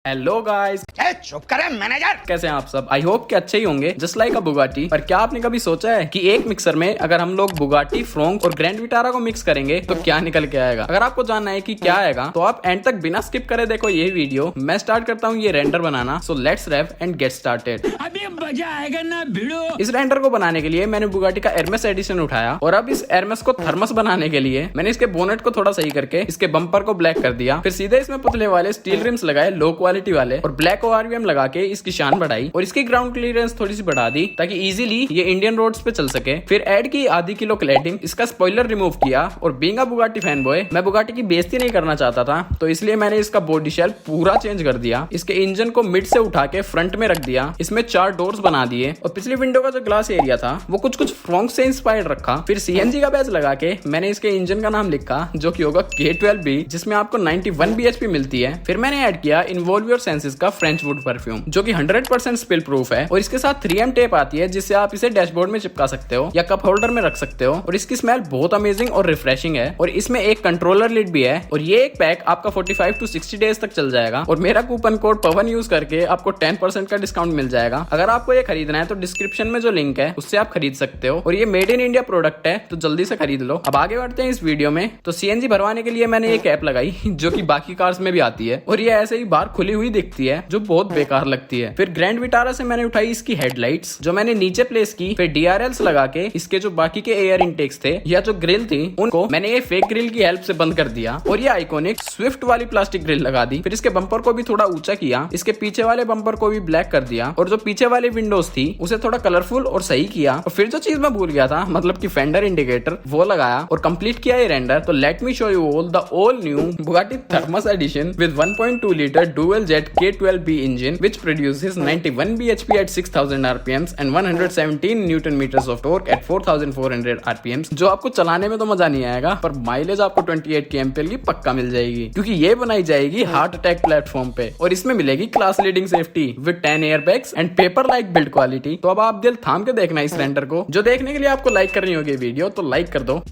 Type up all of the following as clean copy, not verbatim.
Hello guys, चुप करे manager. कैसे हैं आप सब? आई होप कि अच्छे ही होंगे, जस्ट लाइक अ बुगाटी। पर क्या आपने कभी सोचा है कि एक मिक्सर में अगर हम लोग बुगाटी, फ्रोंक और ग्रैंड विटारा को मिक्स करेंगे तो क्या निकल के आएगा? अगर आपको जानना है कि क्या आएगा तो आप एंड तक बिना स्किप करे देखो ये वीडियो। मैं स्टार्ट करता हूँ ये render banana. So let's wrap and get started. अभी मजा आएगा ना भिड़ो। इस रेंडर को बनाने के लिए मैंने बुगाटी का एरमेस एडिशन उठाया और अब इस एरमेस को थर्मस बनाने के लिए मैंने इसके बोनेट को थोड़ा सही करके इसके बम्पर को ब्लैक कर दिया। फिर सीधे इसमें पुतले वाले स्टील रिम्स लगाए, लो क्वालिटी वाले, और ब्लैक ओआरवीएम लगा के इसकी शान बढ़ाई और इसकी ग्राउंड क्लियरेंस थोड़ी सी बढ़ा दी ताकि इजीली ये इंडियन रोड्स पे चल सके। फिर ऐड की आधी किलो क्लैडिंग, इसका स्पॉइलर रिमूव किया और being a Bugatti fan boy मैं बुगाटी की बेइज्जती नहीं करना चाहता था तो इसलिए मैंने इसका बॉडी शेल पूरा चेंज कर दिया। इसके इंजन को मिड से उठा के फ्रंट में रख दिया, इसमें 4 डोर्स बना दिए और पिछली विंडो का जो ग्लास एरिया था वो कुछ फ्रोंक से इंस्पायर्ड रखा। फिर सीएनजी का बैच लगा के मैंने इसके इंजन का नाम लिखा जो कि होगा K12B, जिसमें आपको 91 bhp मिलती है। फिर मैंने ऐड किया इन्वॉल्व योर सेंसेस का फ्रेंच वुड परफ्यूम जो कि 100% स्पिल प्रूफ है और इसके साथ 3M टेप आती है जिससे आप इसे डैशबोर्ड में चिपका सकते हो या कप होल्डर में रख सकते हो और इसकी स्मेल बहुत अमेजिंग और रिफ्रेशिंग है। और इसमें एक कंट्रोलर लिड भी है और ये एक पैक आपका 45 to 60 डेज तक चल जाएगा और मेरा कूपन कोड पवन यूज करके आपको 10% का डिस्काउंट मिल जाएगा। अगर आपको ये खरीदना है तो डिस्क्रिप्शन में जो लिंक है उससे आप खरीद सकते हो और ये मेड इन इंडिया प्रोडक्ट है तो जल्दी से खरीद लो। अब आगे बढ़ते हैं इस वीडियो में। तो सीएनजी भरवाने के लिए मैंने ये कैप लगाई जो कि बाकी कार्स में भी आती है और ये ऐसे ही बाहर खुली हुई दिखती है जो बहुत बेकार लगती है। फिर ग्रैंड विटारा से मैंने उठाई इसकी हेडलाइट्स जो मैंने नीचे प्लेस की। फिर DRLs लगा के इसके जो बाकी के एयर इनटेक्स थे या जो ग्रिल थी उनको मैंने ये फेक ग्रिल की हेल्प से बंद कर दिया और ये आइकॉनिक स्विफ्ट वाली प्लास्टिक ग्रिल लगा दी। फिर इसके बम्पर को भी थोड़ा ऊंचा किया, इसके पीछे वाले बम्पर को भी ब्लैक कर दिया और जो पीछे वाली विंडोज थी उसे थोड़ा कलरफुल और सही किया। और फिर जो चीज मैं भूल गया था मतलब कि फेंडर इंडिकेटर वो लगाया और कंप्लीट किया ये रेंडर। तो let me show you all the all new Bugatti thermos edition with 1.2 litre dual jet K12B engine which produces 91 bhp at 6000 rpms and 117 newton metres of torque at 4400 rpms। जो आपको चलाने में तो मजा नहीं आएगा पर माइलेज आपको 28 kmpl की पक्का मिल जाएगी क्योंकि ये बनाई जाएगी हार्ट अटैक प्लेटफॉर्म पे और इसमें मिलेगी class leading safety with 10 airbags and paper like build quality. तो अब आप दिल थाम के देखना इस रेंडर को। जो देखने के लिए आपको लाइक करनी होगी वीडियो तो लाइक कर दो।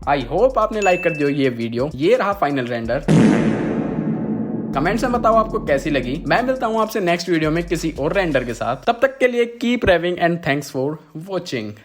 आई होप आपने लाइक कर दिया ये वीडियो। ये रहा फाइनल रेंडर। कमेंट्स में बताओ आपको कैसी लगी। मैं मिलता हूं आपसे नेक्स्ट वीडियो में किसी और रेंडर के साथ। तब तक के लिए keep raving and thanks for watching.